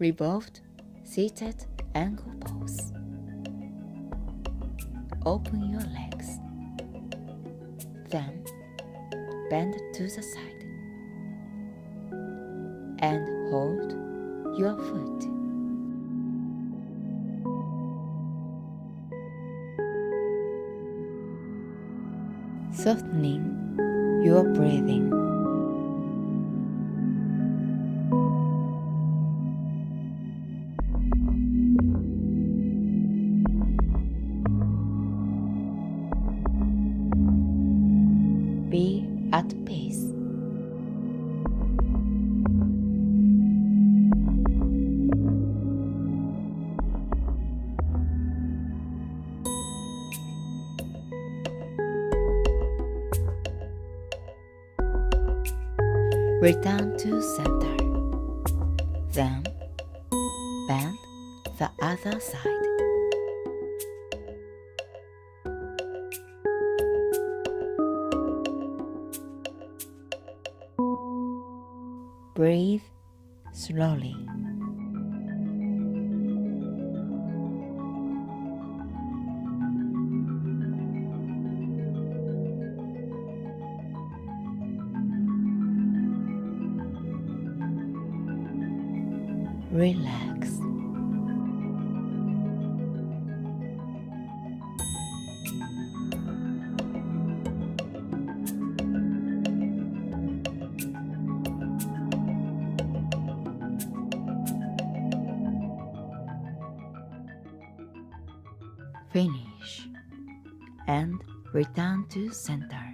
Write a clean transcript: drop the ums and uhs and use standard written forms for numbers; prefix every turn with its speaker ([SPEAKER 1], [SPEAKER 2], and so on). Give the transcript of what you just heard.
[SPEAKER 1] Revolved seated ankle pose. Open your legs. Then bend to the side and hold your foot. Softening your breathing. Be at peace. Return to center. Then bend the other side. Breathe slowly. Relax. Finish and return to center.